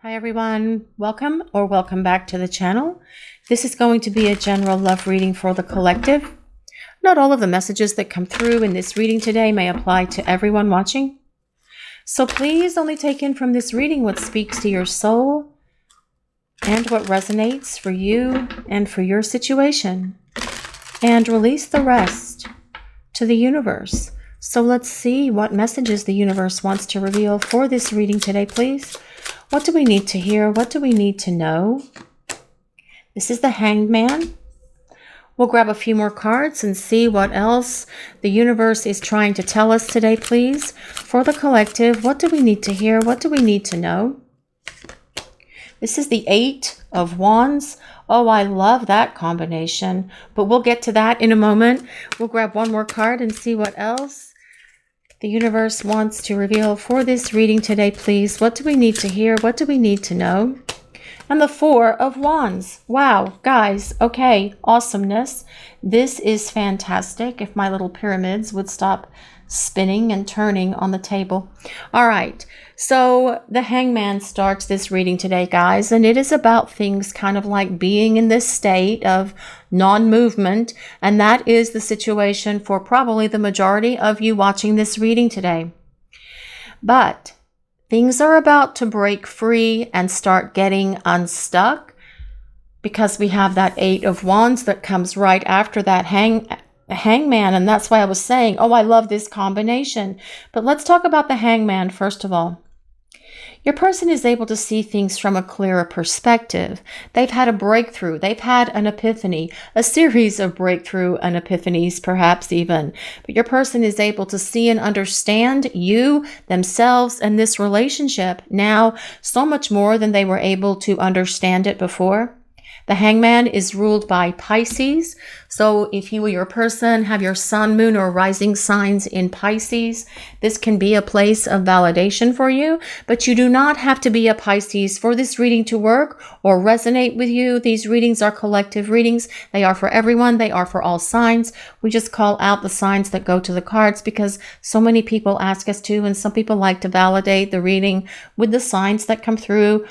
Hi everyone, welcome back to the channel. This is going to be a general love reading for the collective. Not all of the messages that come through in this reading today may apply to everyone watching. So please only take in from this reading what speaks to your soul and what resonates for you and for your situation. And release the rest to the universe. So let's see what messages the universe wants to reveal for this reading today, please. What do we need to hear? What do we need to know? This is the Hanged Man. We'll grab a few more cards and see what else the universe is trying to tell us today, please. For the collective, what do we need to hear? What do we need to know? This is the Eight of Wands. Oh, I love that combination, but we'll get to that in a moment. We'll grab one more card and see what else the universe wants to reveal for this reading today, please. What do we need to hear? What do we need to know? And the Four of Wands. Wow, guys, okay, awesomeness. This is fantastic. If my little pyramids would stop spinning and turning on the table. All right, so the Hangman starts this reading today, guys, and it is about things kind of like being in this state of non-movement, and that is the situation for probably the majority of you watching this reading today. But things are about to break free and start getting unstuck because we have that Eight of Wands that comes right after that Hangman, and that's why I was saying, oh, I love this combination. But let's talk about the Hangman first of all. Your person is able to see things from a clearer perspective. They've had a breakthrough. They've had an epiphany, a series of breakthrough and epiphanies, perhaps even. But your person is able to see and understand you, themselves, and this relationship now so much more than they were able to understand it before. The Hangman is ruled by Pisces. So if you or your person have your sun, moon, or rising signs in Pisces, this can be a place of validation for you. But you do not have to be a Pisces for this reading to work or resonate with you. These readings are collective readings. They are for everyone. They are for all signs. We just call out the signs that go to the cards because so many people ask us to, and some people like to validate the reading with the signs that come through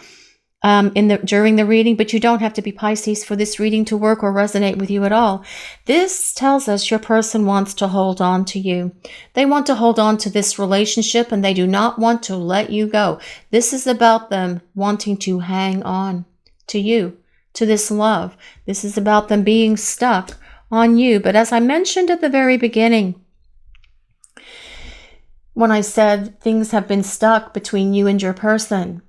during the reading, but you don't have to be Pisces for this reading to work or resonate with you at all. This tells us your person wants to hold on to you. They want to hold on to this relationship and they do not want to let you go. This is about them wanting to hang on to you, to this love. This is about them being stuck on you. But as I mentioned at the very beginning, when I said things have been stuck between you and your person,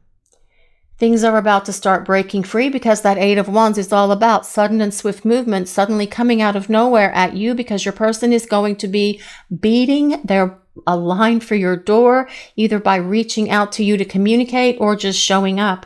things are about to start breaking free because that Eight of Wands is all about sudden and swift movement, suddenly coming out of nowhere at you because your person is going to be beating a line for your door, either by reaching out to you to communicate or just showing up.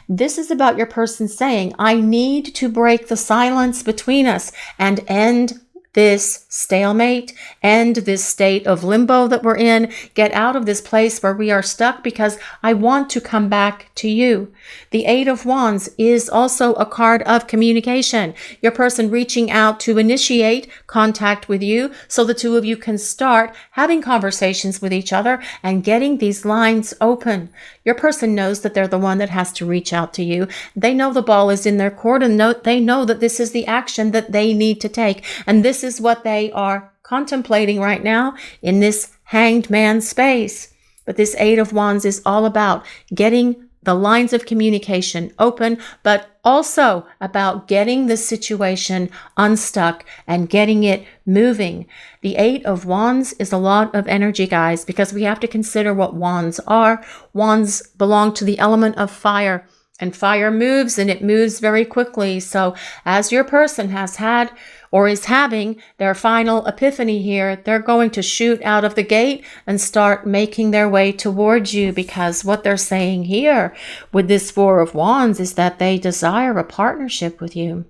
This is about your person saying, I need to break the silence between us and end this stalemate, end this state of limbo that we're in, get out of this place where we are stuck because I want to come back to you. The Eight of Wands is also a card of communication. Your person reaching out to initiate contact with you so the two of you can start having conversations with each other and getting these lines open. Your person knows that they're the one that has to reach out to you. They know the ball is in their court and they know that this is the action that they need to take. And this is what they are contemplating right now in this Hanged Man space. But this Eight of Wands is all about getting the lines of communication open, but also about getting the situation unstuck and getting it moving. The Eight of Wands is a lot of energy, guys, because we have to consider what wands are. Wands belong to the element of fire, and fire moves, and it moves very quickly. So as your person has had or is having their final epiphany here, they're going to shoot out of the gate and start making their way towards you, because what they're saying here with this Four of Wands is that they desire a partnership with you.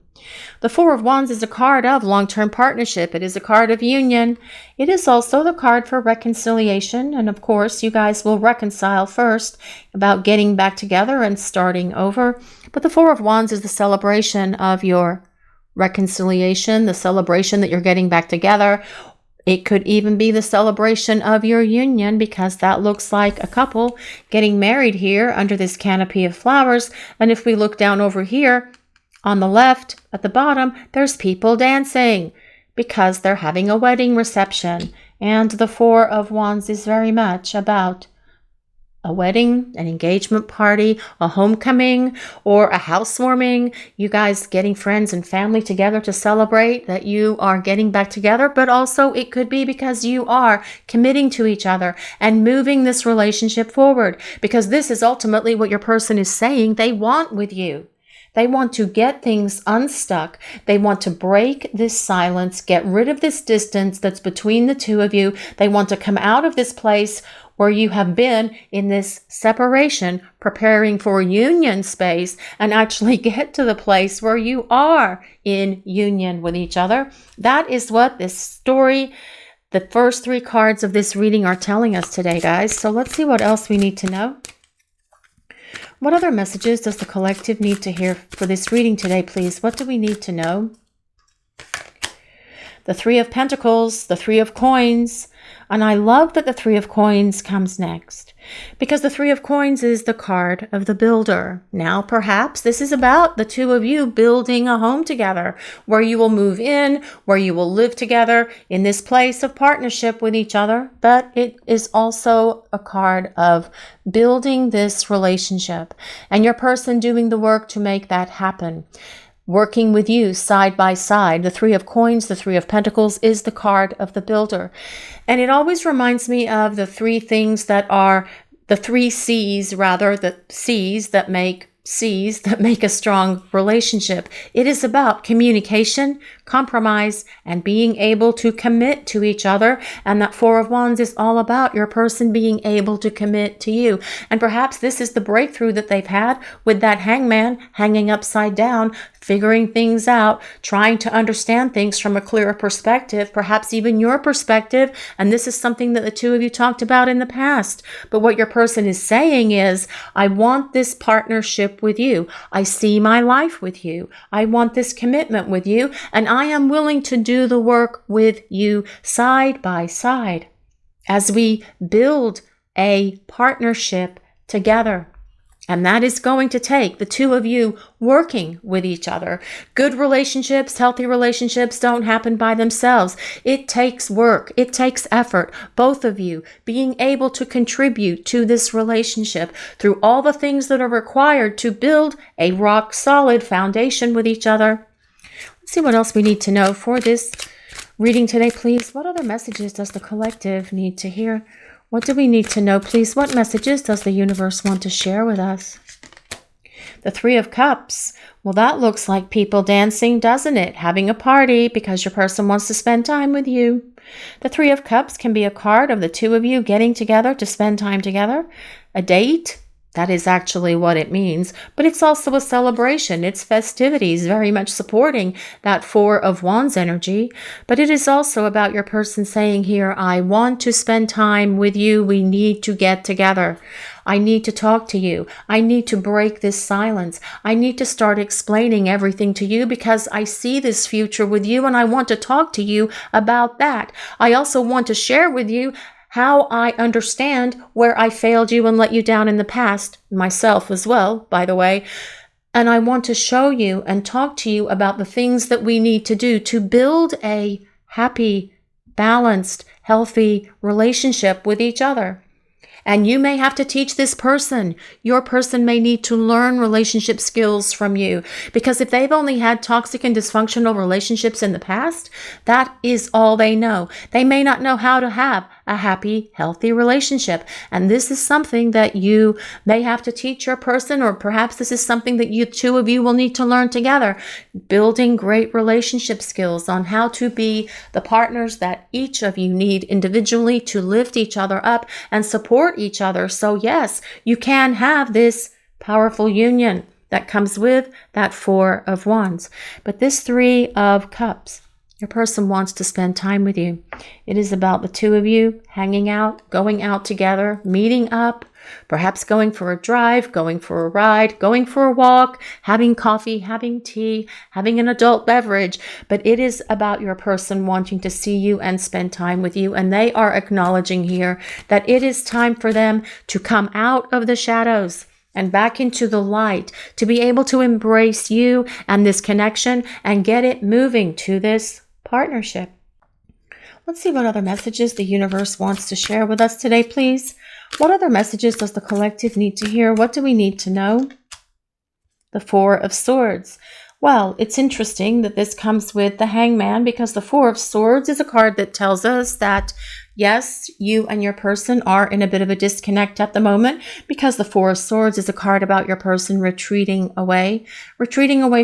The Four of Wands is a card of long-term partnership. It is a card of union. It is also the card for reconciliation. And of course, you guys will reconcile first about getting back together and starting over. But the Four of Wands is the celebration of your reconciliation, the celebration that you're getting back together. It could even be the celebration of your union, because that looks like a couple getting married here under this canopy of flowers. And if we look down over here on the left at the bottom, there's people dancing because they're having a wedding reception. And the Four of Wands is very much about a wedding, an engagement party, a homecoming, or a housewarming. You guys getting friends and family together to celebrate that you are getting back together. But also it could be because you are committing to each other and moving this relationship forward, because this is ultimately what your person is saying they want with you. They want to get things unstuck. They want to break this silence, get rid of this distance that's between the two of you. They want to come out of this place where you have been in this separation, preparing for union space, and actually get to the place where you are in union with each other. That is what this story, the first 3 cards of this reading, are telling us today, guys. So let's see what else we need to know. What other messages does the collective need to hear for this reading today, please? What do we need to know? The 3 of Pentacles, the 3 of Coins. And I love that the 3 of Coins comes next, because the 3 of Coins is the card of the builder. Now, perhaps this is about the two of you building a home together, where you will move in, where you will live together in this place of partnership with each other. But it is also a card of building this relationship and your person doing the work to make that happen. Working with you side by side. The 3 of Coins, the 3 of Pentacles is the card of the builder. And it always reminds me of the 3 things that are, the 3 C's rather, the C's that make a strong relationship. It is about communication, compromise, and being able to commit to each other. And that 4 of Wands is all about your person being able to commit to you. And perhaps this is the breakthrough that they've had with that hangman hanging upside down, figuring things out, trying to understand things from a clearer perspective, perhaps even your perspective. And this is something that the two of you talked about in the past. But what your person is saying is, I want this partnership with you. I see my life with you. I want this commitment with you. And I am willing to do the work with you side by side as we build a partnership together. And that is going to take the two of you working with each other. Good relationships, healthy relationships don't happen by themselves. It takes work. It takes effort. Both of you being able to contribute to this relationship through all the things that are required to build a rock solid foundation with each other. Let's see what else we need to know for this reading today, please. What other messages does the collective need to hear? What do we need to know, please? What messages does the universe want to share with us? The 3 of Cups. Well, that looks like people dancing, doesn't it? Having a party because your person wants to spend time with you. The 3 of Cups can be a card of the two of you getting together to spend time together. A date. That is actually what it means, but it's also a celebration. It's festivities, very much supporting that 4 of Wands energy. But it is also about your person saying here, I want to spend time with you. We need to get together. I need to talk to you. I need to break this silence. I need to start explaining everything to you because I see this future with you and I want to talk to you about that. I also want to share with you how I understand where I failed you and let you down in the past, myself as well, by the way. And I want to show you and talk to you about the things that we need to do to build a happy, balanced, healthy relationship with each other. And you may have to teach this person. Your person may need to learn relationship skills from you. Because if they've only had toxic and dysfunctional relationships in the past, that is all they know. They may not know how to have a happy, healthy relationship. And this is something that you may have to teach your person, or perhaps this is something that you two of you will need to learn together. Building great relationship skills on how to be the partners that each of you need individually to lift each other up and support each other. So yes, you can have this powerful union that comes with that 4 of Wands. But this 3 of Cups Your person wants to spend time with you. It is about the two of you hanging out, going out together, meeting up, perhaps going for a drive, going for a ride, going for a walk, having coffee, having tea, having an adult beverage. But it is about your person wanting to see you and spend time with you. And they are acknowledging here that it is time for them to come out of the shadows and back into the light, to be able to embrace you and this connection and get it moving to this partnership. Let's see what other messages the universe wants to share with us today, please. What other messages does the collective need to hear? What do we need to know? The Four of Swords. Well, it's interesting that this comes with the Hangman, because the Four of Swords is a card that tells us that yes, you and your person are in a bit of a disconnect at the moment, because the Four of Swords is a card about your person retreating away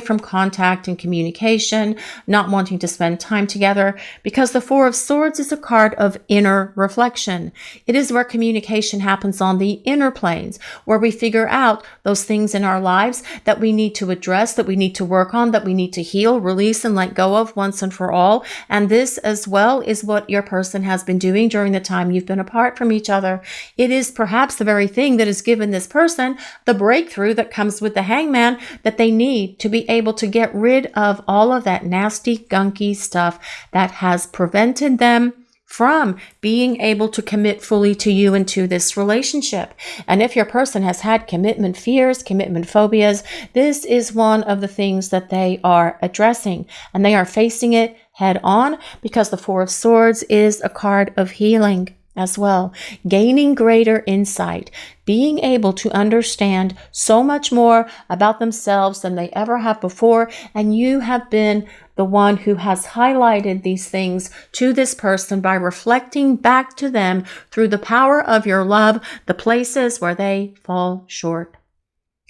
from contact and communication, not wanting to spend time together, because the Four of Swords is a card of inner reflection. It is where communication happens on the inner planes, where we figure out those things in our lives that we need to address, that we need to work on, that we need to heal, release, and let go of once and for all. And this as well is what your person has been doing during the time you've been apart from each other. It is perhaps the very thing that has given this person the breakthrough that comes with the Hangman that they need to be able to get rid of all of that nasty, gunky stuff that has prevented them from being able to commit fully to you and to this relationship. And if your person has had commitment fears, commitment phobias, this is one of the things that they are addressing, and they are facing it head on, because the Four of Swords is a card of healing as well, gaining greater insight, being able to understand so much more about themselves than they ever have before. And you have been the one who has highlighted these things to this person by reflecting back to them through the power of your love, the places where they fall short.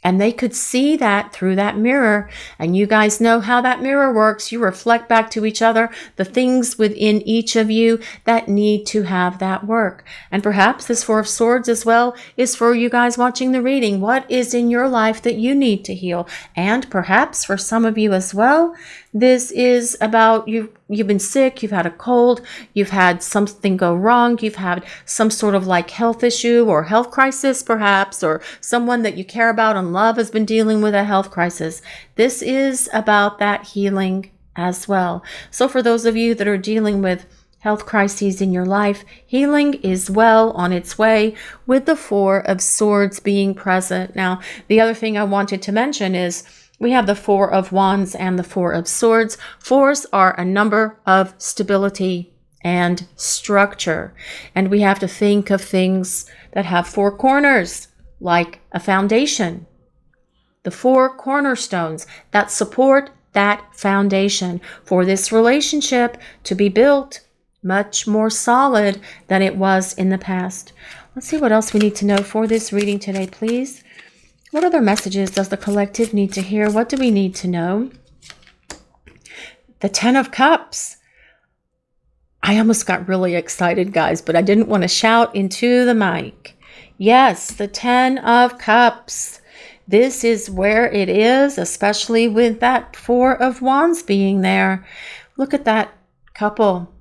And they could see that through that mirror. And you guys know how that mirror works. You reflect back to each other the things within each of you that need to have that work. And perhaps this Four of Swords as well is for you guys watching the reading. What is in your life that you need to heal? And perhaps for some of you as well, this is about you've been sick, you've had a cold, you've had something go wrong, you've had some sort of like health issue or health crisis perhaps, or someone that you care about and love has been dealing with a health crisis. This is about that healing as well. So for those of you that are dealing with health crises in your life, healing is well on its way with the Four of Swords being present. Now, the other thing I wanted to mention is we have the Four of Wands and the Four of Swords. Fours are a number of stability and structure. And we have to think of things that have four corners, like a foundation. The four cornerstones that support that foundation for this relationship to be built much more solid than it was in the past. Let's see what else we need to know for this reading today, please. What other messages does the collective need to hear? What do we need to know? The Ten of Cups. I almost got really excited, guys, but I didn't want to shout into the mic. Yes, the Ten of Cups. This is where it is, especially with that Four of Wands being there. Look at that couple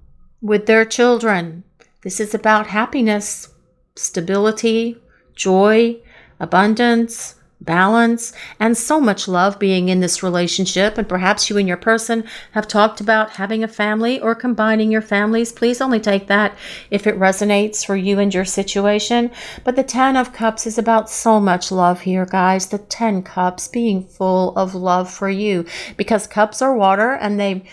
with their children. This is about happiness, stability, joy, abundance, balance, and so much love being in this relationship. And perhaps you and your person have talked about having a family or combining your families. Please only take that if it resonates for you and your situation. But the Ten of Cups is about so much love here, guys. The 10 cups being full of love for you, because cups are water and they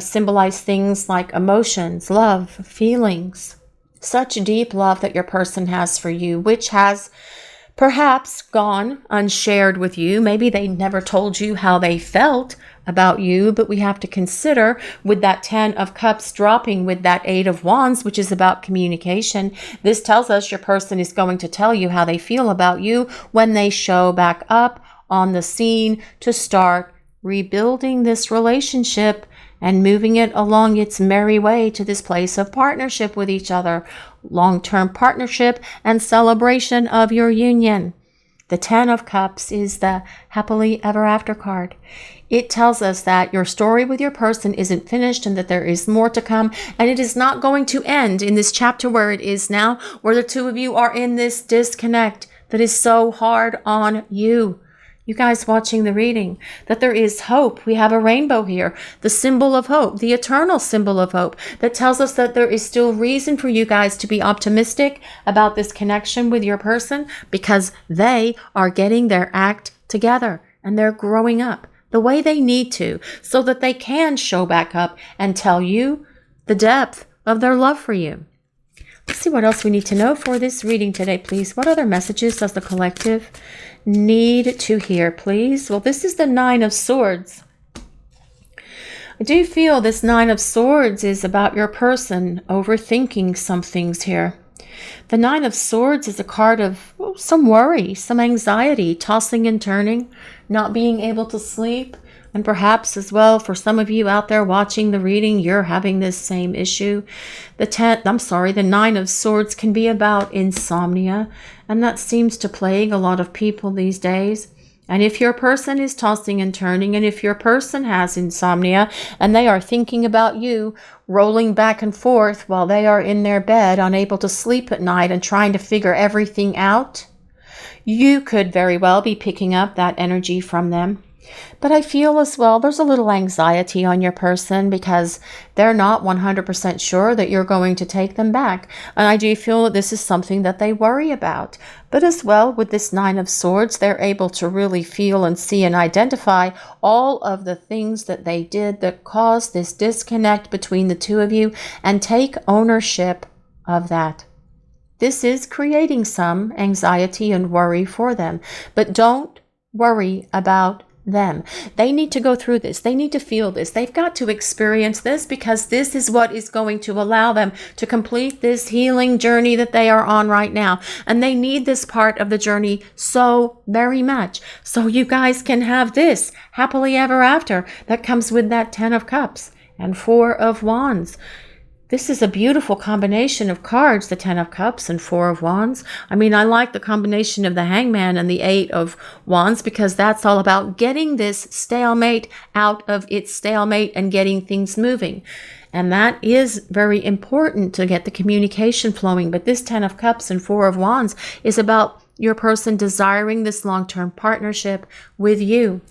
symbolize things like emotions, love, feelings, such deep love that your person has for you, which has perhaps gone unshared with you. Maybe they never told you how they felt about you, but we have to consider with that 10 of Cups dropping with that 8 of Wands, which is about communication. This tells us your person is going to tell you how they feel about you when they show back up on the scene to start rebuilding this relationship and moving it along its merry way to this place of partnership with each other, long-term partnership and celebration of your union. The Ten of Cups is the happily ever after card. It tells us that your story with your person isn't finished and that there is more to come. And it is not going to end in this chapter where it is now, where the two of you are in this disconnect that is so hard on you. You guys watching the reading, that there is hope. We have a rainbow here, the symbol of hope, the eternal symbol of hope that tells us that there is still reason for you guys to be optimistic about this connection with your person because they are getting their act together and they're growing up the way they need to so that they can show back up and tell you the depth of their love for you. Let's see what else we need to know for this reading today, please. What other messages does the collective need to hear, please? Well, this is the Nine of Swords. I do feel this Nine of Swords is about your person overthinking some things here. The Nine of Swords is a card of some worry, some anxiety, tossing and turning, not being able to sleep. And perhaps as well, for some of you out there watching the reading, you're having this same issue. The Nine of Swords can be about insomnia, and that seems to plague a lot of people these days. And if your person is tossing and turning, and if your person has insomnia, and they are thinking about you, rolling back and forth while they are in their bed, unable to sleep at night and trying to figure everything out, you could very well be picking up that energy from them. But I feel as well there's a little anxiety on your person because they're not 100% sure that you're going to take them back. And I do feel that this is something that they worry about. But as well, with this Nine of Swords, they're able to really feel and see and identify all of the things that they did that caused this disconnect between the two of you and take ownership of that. This is creating some anxiety and worry for them. But don't worry about them. They need to go through this. They need to feel this. They've got to experience this because this is what is going to allow them to complete this healing journey that they are on right now. And they need this part of the journey so very much. So you guys can have this happily ever after that comes with that Ten of Cups and Four of Wands. This is a beautiful combination of cards, the Ten of Cups and Four of Wands. I mean, I like the combination of the Hangman and the Eight of Wands because that's all about getting this stalemate out of its stalemate and getting things moving. And that is very important to get the communication flowing. But this Ten of Cups and Four of Wands is about your person desiring this long-term partnership with you.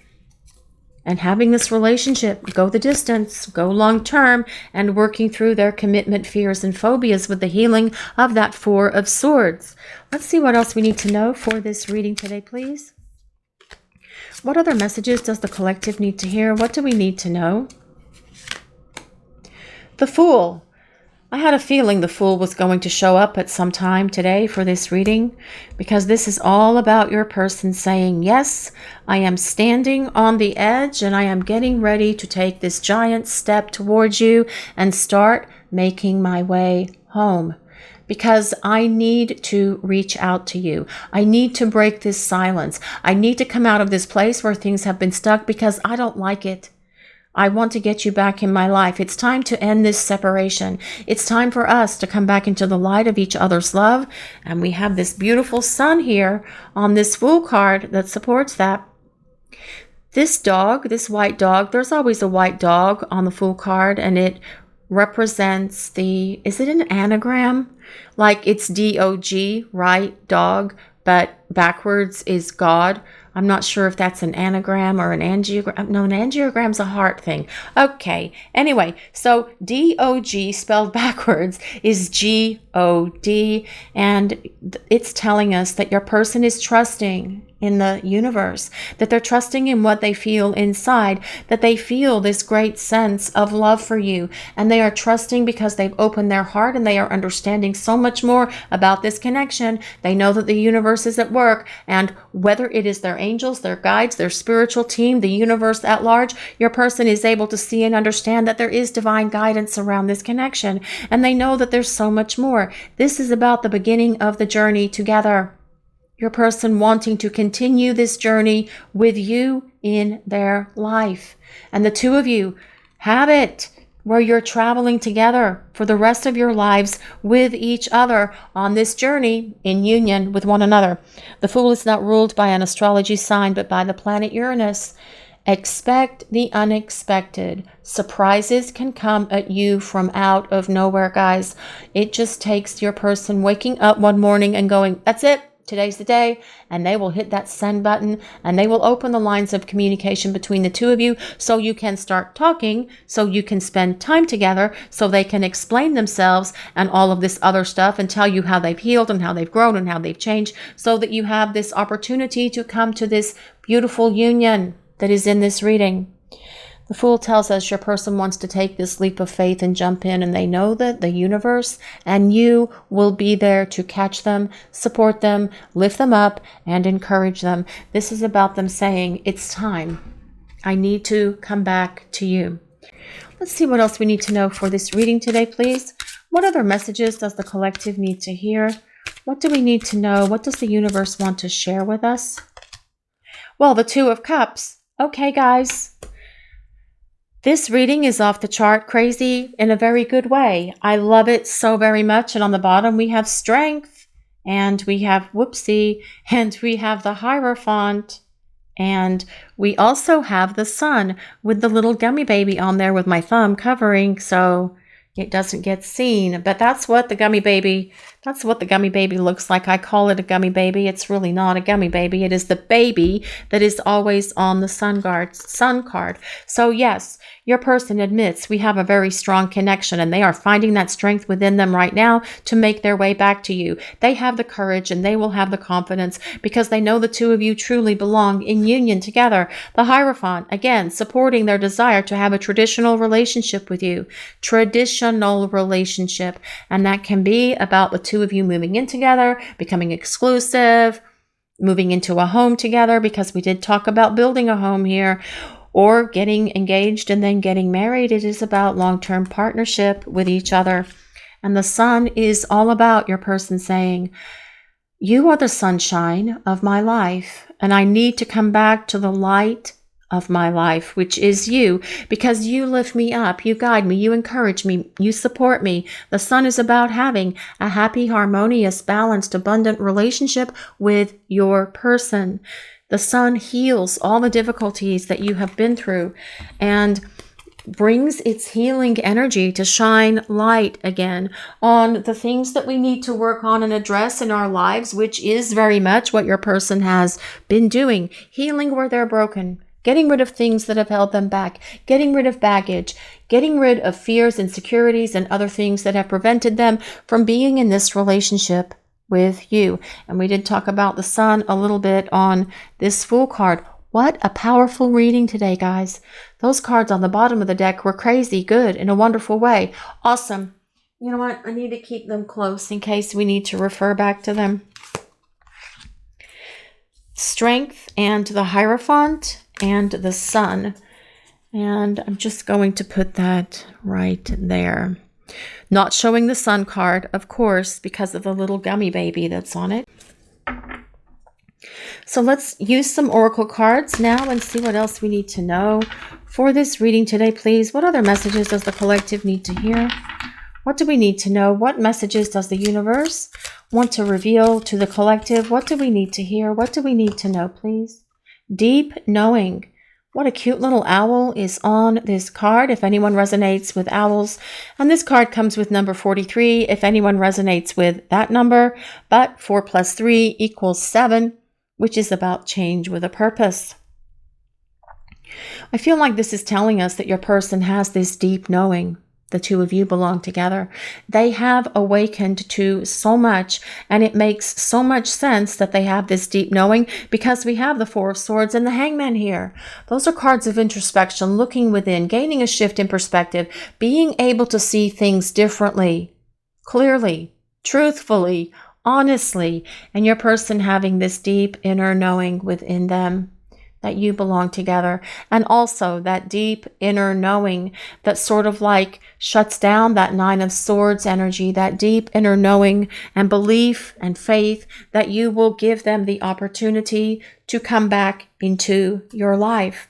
And having this relationship go the distance, go long term, and working through their commitment, fears, and phobias with the healing of that Four of Swords. Let's see what else we need to know for this reading today, please. What other messages does the collective need to hear? What do we need to know? The Fool. I had a feeling the Fool was going to show up at some time today for this reading because this is all about your person saying, yes, I am standing on the edge and I am getting ready to take this giant step towards you and start making my way home. Because I need to reach out to you. I need to break this silence. I need to come out of this place where things have been stuck because I don't like it. I want to get you back in my life. It's time to end this separation. It's time for us to come back into the light of each other's love. And we have this beautiful sun here on this Fool card that supports that. This dog, this white dog, there's always a white dog on the Fool card, and it represents is it an anagram? Like it's D-O-G, right? Dog, but backwards is God. I'm not sure if that's an anagram or an angiogram. No, an angiogram's a heart thing. Okay. Anyway, so D-O-G spelled backwards is G-O-D. And it's telling us that your person is trusting in the universe, that they're trusting in what they feel inside, that they feel this great sense of love for you. And they are trusting because they've opened their heart and they are understanding so much more about this connection. They know that the universe is at work, and whether it is their angels, their guides, their spiritual team, the universe at large, your person is able to see and understand that there is divine guidance around this connection. And they know that there's so much more. This is about the beginning of the journey together. Your person wanting to continue this journey with you in their life. And the two of you have it. where you're traveling together for the rest of your lives with each other on this journey in union with one another. The Fool is not ruled by an astrology sign, but by the planet Uranus. Expect the unexpected. Surprises can come at you from out of nowhere, guys. It just takes your person waking up one morning and going, that's it. Today's the day, and they will hit that send button and they will open the lines of communication between the two of you so you can start talking, so you can spend time together, so they can explain themselves and all of this other stuff and tell you how they've healed and how they've grown and how they've changed, so that you have this opportunity to come to this beautiful union that is in this reading. The Fool tells us your person wants to take this leap of faith and jump in, and they know that the universe and you will be there to catch them, support them, lift them up, and encourage them. This is about them saying, it's time. I need to come back to you. Let's see what else we need to know for this reading today, please. What other messages does the collective need to hear? What do we need to know? What does the universe want to share with us? Well, the Two of Cups. Okay, guys. This reading is off the chart crazy in a very good way. I love it so very much. And on the bottom, we have Strength, and we have Whoopsie, and we have the Hierophant, and we also have the Sun with the little gummy baby on there with my thumb covering so it doesn't get seen. But that's what the gummy baby looks like. I call it a gummy baby. It's really not a gummy baby. It is the baby that is always on the sun card. So yes, your person admits we have a very strong connection, and they are finding that strength within them right now to make their way back to you. They have the courage and they will have the confidence because they know the two of you truly belong in union together. The Hierophant, again, supporting their desire to have a traditional relationship with you. Traditional relationship. And that can be about the two of you moving in together, becoming exclusive, moving into a home together, because we did talk about building a home here, or getting engaged and then getting married. It is about long-term partnership with each other. And the Sun is all about your person saying, you are the sunshine of my life, and I need to come back to the light of my life, which is you, because you lift me up, you guide me, you encourage me, you support me. The Sun is about having a happy, harmonious, balanced, abundant relationship with your person. The Sun heals all the difficulties that you have been through and brings its healing energy to shine light again on the things that we need to work on and address in our lives, which is very much what your person has been doing. Healing where they're broken, getting rid of things that have held them back, getting rid of baggage, getting rid of fears, insecurities, and other things that have prevented them from being in this relationship with you. And we did talk about the Sun a little bit on this Fool card. What a powerful reading today, guys. Those cards on the bottom of the deck were crazy good in a wonderful way. Awesome. You know what? I need to keep them close in case we need to refer back to them. Strength and the Hierophant and the Sun. And I'm just going to put that right there. Not showing the Sun card, of course, because of the little gummy baby that's on it. So let's use some oracle cards now and see what else we need to know for this reading today, please. What other messages does the collective need to hear? What do we need to know? What messages does the universe want to reveal to the collective? What do we need to hear? What do we need to know, please? Deep knowing. What a cute little owl is on this card, if anyone resonates with owls. And this card comes with number 43, if anyone resonates with that number. But 4 plus 3 equals 7, which is about change with a purpose. I feel like this is telling us that your person has this deep knowing. The two of you belong together. They have awakened to so much, and it makes so much sense that they have this deep knowing because we have the Four of Swords and the Hangman here. Those are cards of introspection, looking within, gaining a shift in perspective, being able to see things differently, clearly, truthfully, honestly, and your person having this deep inner knowing within them that you belong together, and also that deep inner knowing that sort of like shuts down that Nine of Swords energy, that deep inner knowing and belief and faith that you will give them the opportunity to come back into your life.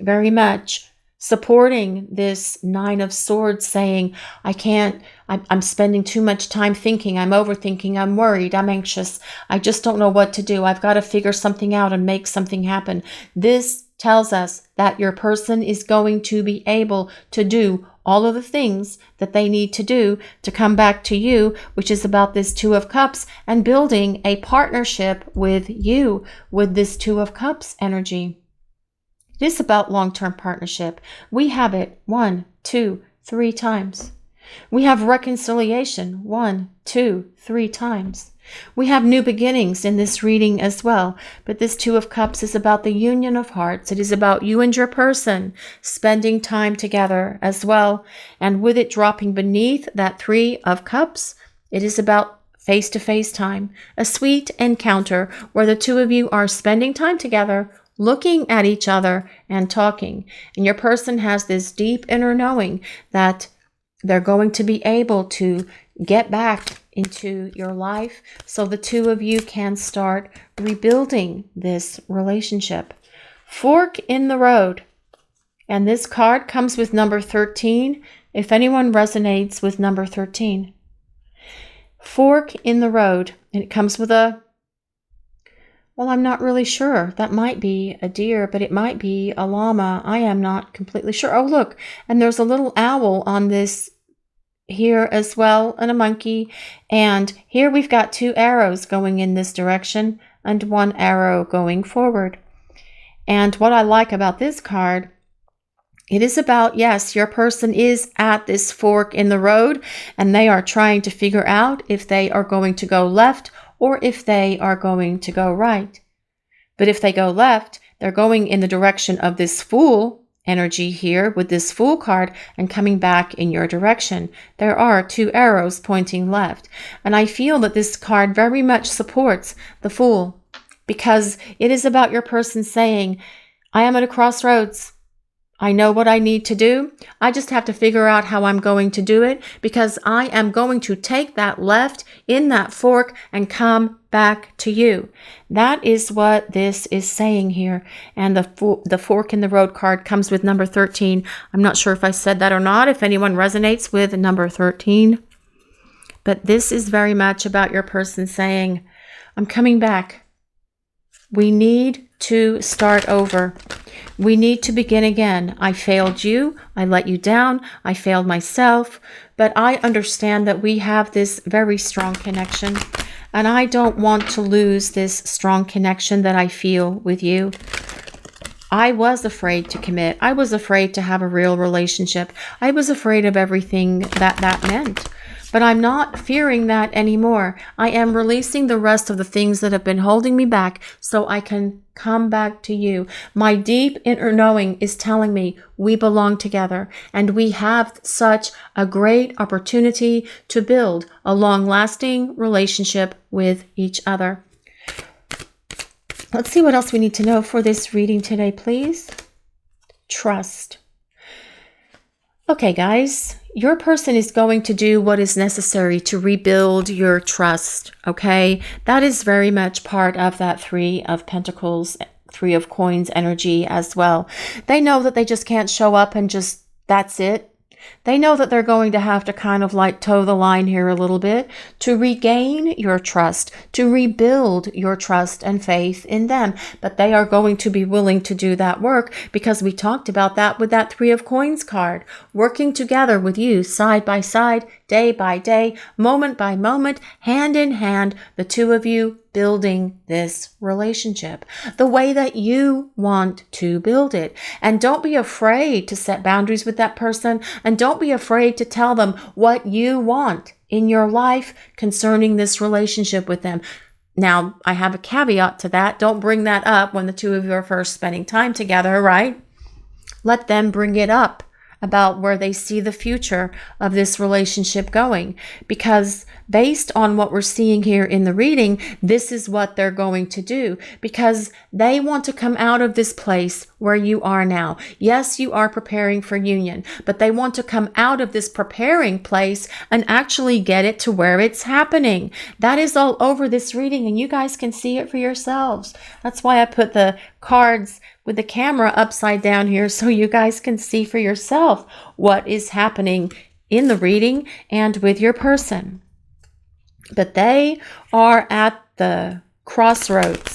Very much supporting this Nine of Swords, saying, I'm spending too much time thinking, I'm overthinking, I'm worried, I'm anxious, I just don't know what to do. I've got to figure something out and make something happen. This tells us that your person is going to be able to do all of the things that they need to do to come back to you, which is about this Two of Cups and building a partnership with you with this Two of Cups energy. It is about long-term partnership. We have it 1, 2, 3 times. We have reconciliation 1, 2, 3 times. We have new beginnings in this reading as well. But this Two of Cups is about the union of hearts. It is about you and your person spending time together as well. And with it dropping beneath that Three of Cups, it is about face-to-face time, a sweet encounter where the two of you are spending time together, looking at each other and talking. And your person has this deep inner knowing that they're going to be able to get back into your life so the two of you can start rebuilding this relationship. Fork in the road. And this card comes with number 13. If anyone resonates with number 13. Fork in the road. And it comes with well, I'm not really sure. That might be a deer, but it might be a llama. I am not completely sure. Oh, look. And there's a little owl on this here as well, and a monkey. And here we've got 2 arrows going in this direction and 1 arrow going forward. And what I like about this card, it is about, yes, your person is at this fork in the road and they are trying to figure out if they are going to go left or if they are going to go right. But if they go left, they're going in the direction of this Fool energy here with this Fool card and coming back in your direction. There are 2 arrows pointing left. And I feel that this card very much supports the Fool because it is about your person saying, I am at a crossroads. I know what I need to do. I just have to figure out how I'm going to do it because I am going to take that left in that fork and come back to you. That is what this is saying here. And the fork in the road card comes with number 13. I'm not sure if I said that or not, if anyone resonates with number 13. But this is very much about your person saying, I'm coming back. We need to start over. We need to begin again. I failed you. I let you down. I failed myself. But I understand that we have this very strong connection. And I don't want to lose this strong connection that I feel with you. I was afraid to commit. I was afraid to have a real relationship. I was afraid of everything that meant. But I'm not fearing that anymore. I am releasing the rest of the things that have been holding me back so I can come back to you. My deep inner knowing is telling me we belong together and we have such a great opportunity to build a long-lasting relationship with each other. Let's see what else we need to know for this reading today, please. Trust. Okay, guys, your person is going to do what is necessary to rebuild your trust, okay? That is very much part of that Three of Pentacles, Three of Coins energy as well. They know that they just can't show up and just, that's it. They know that they're going to have to kind of like toe the line here a little bit to regain your trust, to rebuild your trust and faith in them. But they are going to be willing to do that work because we talked about that with that Three of Coins card. Working together with you side by side, day by day, moment by moment, hand in hand, the two of you building this relationship the way that you want to build it. And don't be afraid to set boundaries with that person, and don't be afraid to tell them what you want in your life concerning this relationship with them. Now, I have a caveat to that. Don't bring that up when the two of you are first spending time together, right? Let them bring it up about where they see the future of this relationship going, because based on what we're seeing here in the reading, this is what they're going to do, because they want to come out of this place where you are now. Yes, you are preparing for union, but they want to come out of this preparing place and actually get it to where it's happening. That is all over this reading, and you guys can see it for yourselves. That's why I put the cards with the camera upside down here, so you guys can see for yourself what is happening in the reading and with your person. But they are at the crossroads,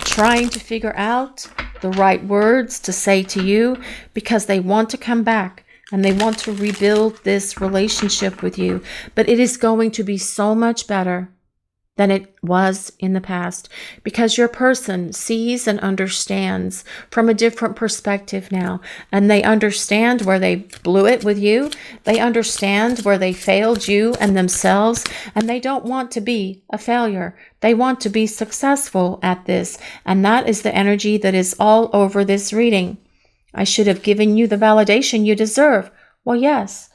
trying to figure out the right words to say to you, because they want to come back and they want to rebuild this relationship with you. But it is going to be so much better than it was in the past, because your person sees and understands from a different perspective now, and they understand where they blew it with you. They understand where they failed you and themselves, and they don't want to be a failure. They want to be successful at this, and that is the energy that is all over this reading. I should have given you the validation you deserve. Well, yes.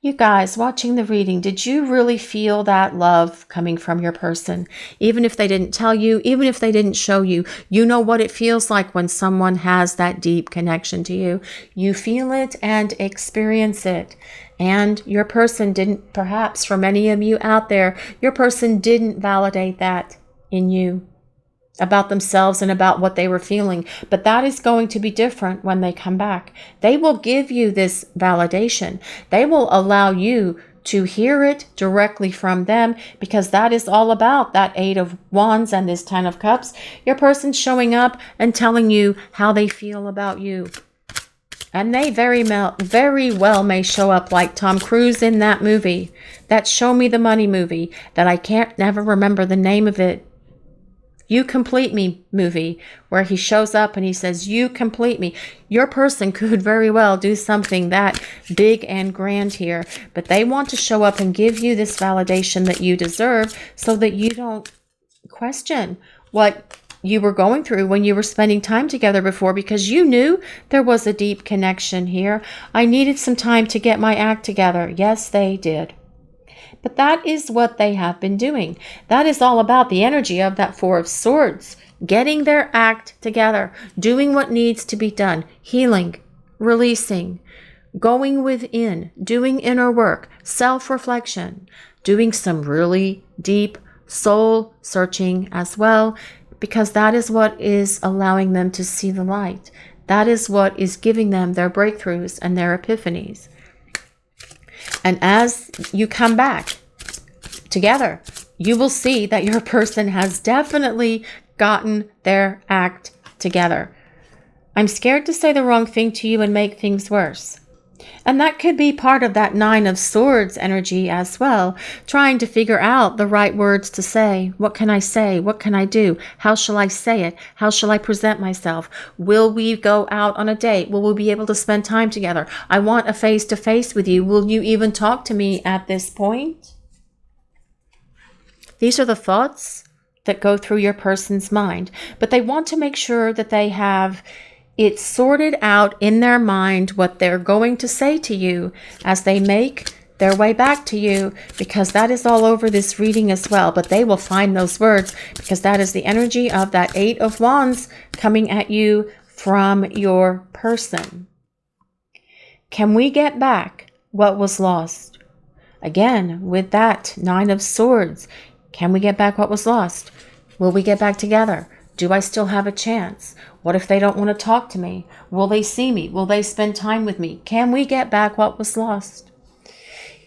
You guys watching the reading, did you really feel that love coming from your person? Even if they didn't tell you, even if they didn't show you, you know what it feels like when someone has that deep connection to you. You feel it and experience it. And your person didn't, perhaps for many of you out there, your person didn't validate that in you, about themselves and about what they were feeling. But that is going to be different when they come back. They will give you this validation. They will allow you to hear it directly from them, because that is all about that 8 of Wands and this 10 of Cups. Your person showing up and telling you how they feel about you. And they very well may show up like Tom Cruise in that movie, that Show Me the Money movie, that I can't never remember the name of it. You Complete Me movie, where he shows up and he says, you complete me. Your person could very well do something that big and grand here, but they want to show up and give you this validation that you deserve, so that you don't question what you were going through when you were spending time together before, because you knew there was a deep connection here. I needed some time to get my act together. Yes, they did. But that is what they have been doing. That is all about the energy of that 4 of Swords, getting their act together, doing what needs to be done, healing, releasing, going within, doing inner work, self-reflection, doing some really deep soul searching as well, because that is what is allowing them to see the light. That is what is giving them their breakthroughs and their epiphanies. And as you come back together, you will see that your person has definitely gotten their act together. I'm scared to say the wrong thing to you and make things worse. And that could be part of that 9 of Swords energy as well, trying to figure out the right words to say. What can I say? What can I do? How shall I say it? How shall I present myself? Will we go out on a date? Will we be able to spend time together? I want a face-to-face with you. Will you even talk to me at this point? These are the thoughts that go through your person's mind, but they want to make sure that they have it's sorted out in their mind what they're going to say to you as they make their way back to you, because that is all over this reading as well. But they will find those words, because that is the energy of that 8 of Wands coming at you from your person. Can we get back what was lost? Again, with that 9 of Swords, can we get back what was lost? Will we get back together? Do I still have a chance? What if they don't want to talk to me? Will they see me? Will they spend time with me? Can we get back what was lost?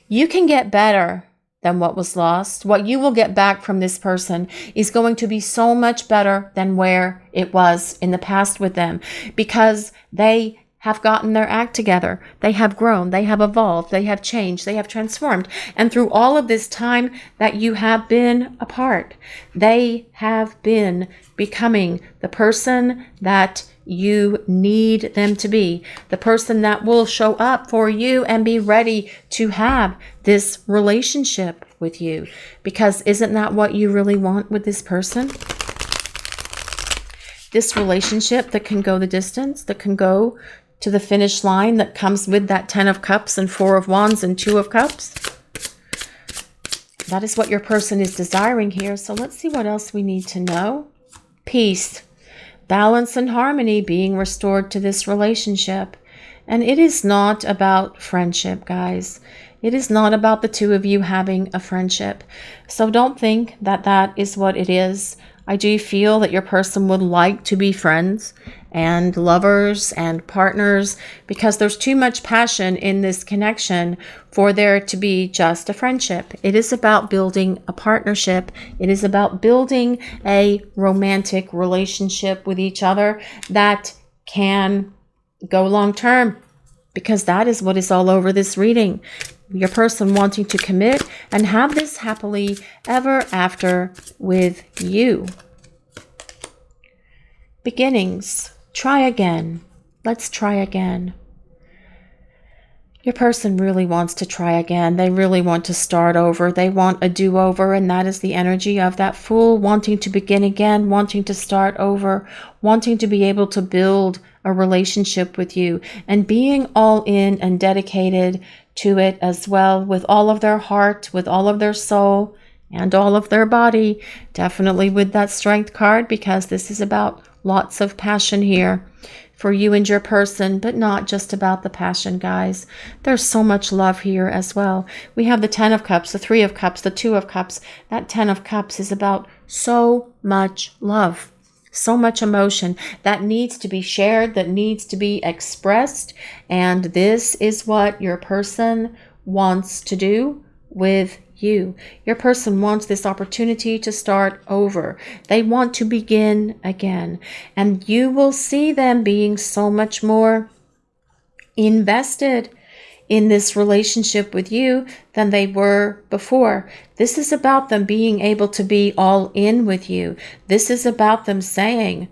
You can get better than what was lost. What you will get back from this person is going to be so much better than where it was in the past with them, because they have gotten their act together. They have grown, they have evolved, they have changed, they have transformed. And through all of this time that you have been apart, they have been becoming the person that you need them to be, the person that will show up for you and be ready to have this relationship with you. Because isn't that what you really want with this person? This relationship that can go the distance, that can go to the finish line, that comes with that 10 of Cups and 4 of Wands and 2 of Cups. That is what your person is desiring here. So let's see what else we need to know. Peace, balance, and harmony being restored to this relationship. And it is not about friendship, guys. It is not about the two of you having a friendship. So don't think that that is what it is. I do feel that your person would like to be friends and lovers and partners, because there's too much passion in this connection for there to be just a friendship. It is about building a partnership. It is about building a romantic relationship with each other that can go long term, because that is what is all over this reading. Your person wanting to commit and have this happily ever after with you. Beginnings. Try again. Let's try again. Your person really wants to try again. They really want to start over. They want a do-over, and that is the energy of that Fool, wanting to begin again, wanting to start over, wanting to be able to build a relationship with you, and being all in and dedicated to it as well, with all of their heart, with all of their soul, and all of their body. Definitely with that Strength card, because this is about lots of passion here for you and your person, but not just about the passion, guys. There's so much love here as well. We have the 10 of Cups, the 3 of Cups, the 2 of Cups. That 10 of Cups is about so much love, so much emotion that needs to be shared, that needs to be expressed. And this is what your person wants to do with you. Your person wants this opportunity to start over. They want to begin again. And you will see them being so much more invested in this relationship with you than they were before. This is about them being able to be all in with you. This is about them saying,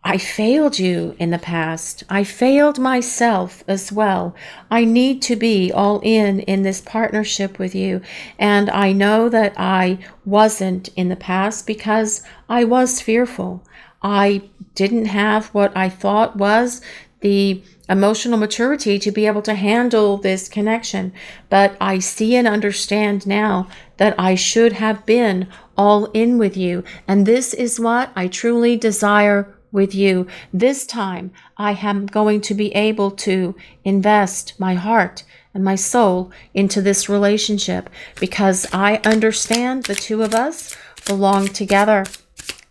I failed you in the past. I failed myself as well. I need to be all in this partnership with you. And I know that I wasn't in the past because I was fearful. I didn't have what I thought was the emotional maturity to be able to handle this connection. But I see and understand now that I should have been all in with you. And this is what I truly desire with you. This time, I am going to be able to invest my heart and my soul into this relationship, because I understand the two of us belong together.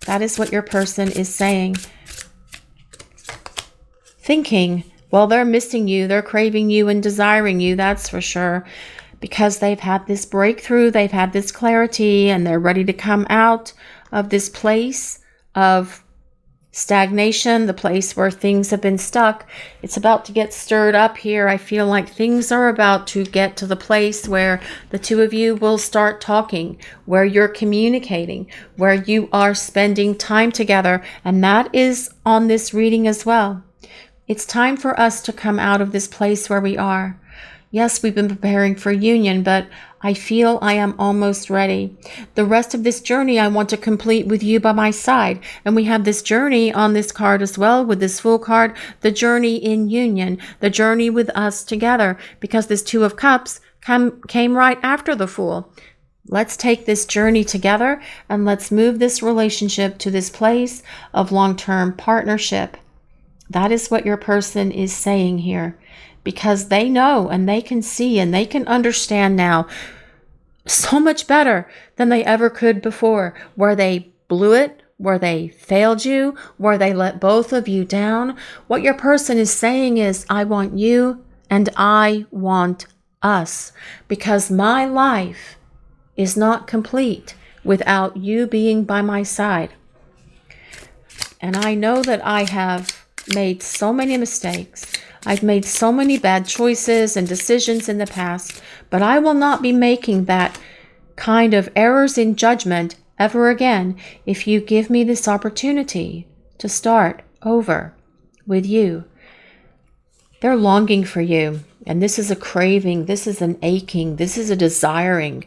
That is what your person is saying. Thinking, well, they're missing you, they're craving you and desiring you, that's for sure, because they've had this breakthrough, they've had this clarity, and they're ready to come out of this place of stagnation, the place where things have been stuck. It's about to get stirred up here. I feel like things are about to get to the place where the two of you will start talking, where you're communicating, where you are spending time together. And that is on this reading as well. It's time for us to come out of this place where we are. Yes, we've been preparing for union, but I feel I am almost ready. The rest of this journey I want to complete with you by my side. And we have this journey on this card as well, with this Fool card, the journey in union, the journey with us together, because this 2 of Cups came right after the Fool. Let's take this journey together and let's move this relationship to this place of long-term partnership. That is what your person is saying here, because they know and they can see and they can understand now so much better than they ever could before, where they blew it, where they failed you, where they let both of you down. What your person is saying is, I want you and I want us, because my life is not complete without you being by my side. And I know that I have made so many mistakes. I've made so many bad choices and decisions in the past, but I will not be making that kind of errors in judgment ever again if you give me this opportunity to start over with you. They're longing for you, and this is a craving, this is an aching, this is a desiring.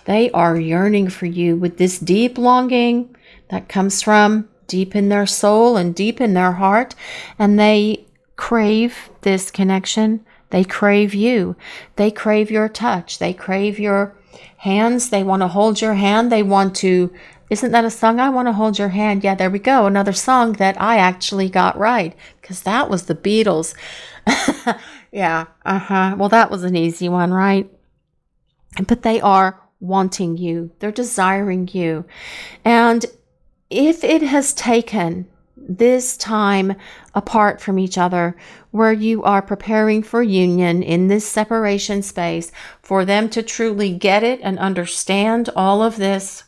They are yearning for you with this deep longing that comes from deep in their soul and deep in their heart, and they crave this connection. They crave you. They crave your touch. They crave your Hands, they want to hold your hand. They want to, isn't that a song? I want to hold your hand. Yeah, there we go. Another song that I actually got right, because that was the Beatles. Yeah, well, that was an easy one, right? But they are wanting you. They're desiring you. And if it has taken this time apart from each other, where you are preparing for union in this separation space, for them to truly get it and understand all of this,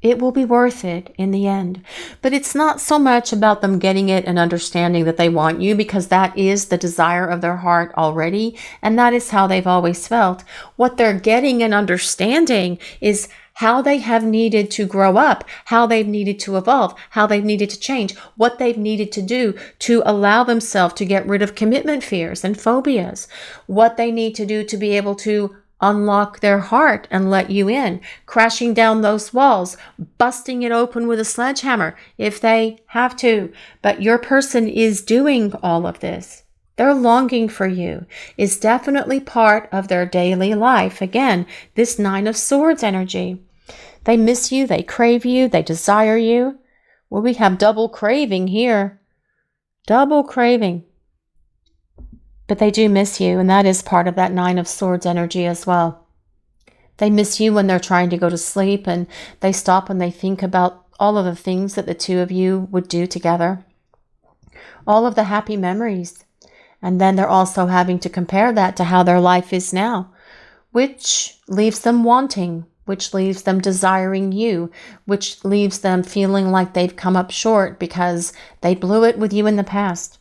it will be worth it in the end. But it's not so much about them getting it and understanding that they want you, because that is the desire of their heart already, and that is how they've always felt. What they're getting and understanding is how they have needed to grow up, how they've needed to evolve, how they've needed to change, what they've needed to do to allow themselves to get rid of commitment fears and phobias, what they need to do to be able to unlock their heart and let you in, crashing down those walls, busting it open with a sledgehammer if they have to. But your person is doing all of this. Their longing for you is definitely part of their daily life. Again, this Nine of Swords energy. They miss you, they crave you, they desire you. Well, we have double craving here. Double craving. But they do miss you, and that is part of that Nine of Swords energy as well. They miss you when they're trying to go to sleep, and they stop and they think about all of the things that the two of you would do together. All of the happy memories. And then they're also having to compare that to how their life is now, which leaves them wanting, which leaves them desiring you, which leaves them feeling like they've come up short because they blew it with you in the past.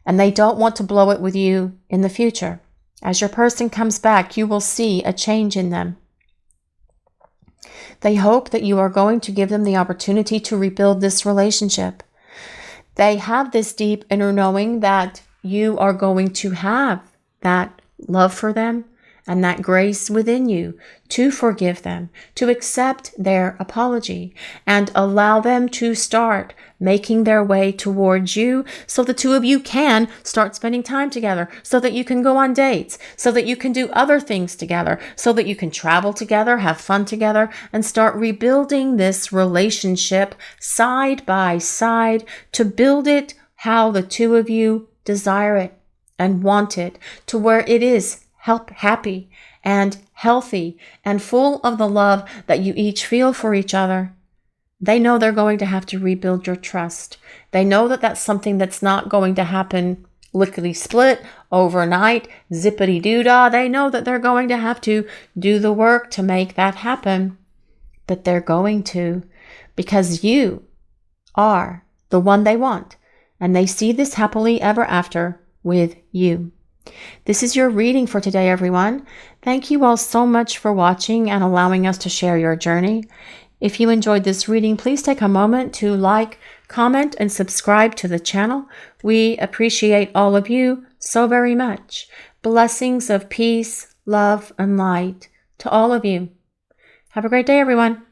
And they don't want to blow it with you in the future. As your person comes back, you will see a change in them. They hope that you are going to give them the opportunity to rebuild this relationship. They have this deep inner knowing that you are going to have that love for them and that grace within you to forgive them, to accept their apology, and allow them to start making their way towards you, so the two of you can start spending time together, so that you can go on dates, so that you can do other things together, so that you can travel together, have fun together, and start rebuilding this relationship side by side to build it how the two of you desire it and want it, to where it is happy and healthy and full of the love that you each feel for each other. They know they're going to have to rebuild your trust. They know that that's something that's not going to happen lickety-split, overnight, zippity-doo-dah. They know that they're going to have to do the work to make that happen. But they're going to, because you are the one they want. And they see this happily ever after with you. This is your reading for today, everyone. Thank you all so much for watching and allowing us to share your journey. If you enjoyed this reading, please take a moment to like, comment, and subscribe to the channel. We appreciate all of you so very much. Blessings of peace, love, and light to all of you. Have a great day, everyone.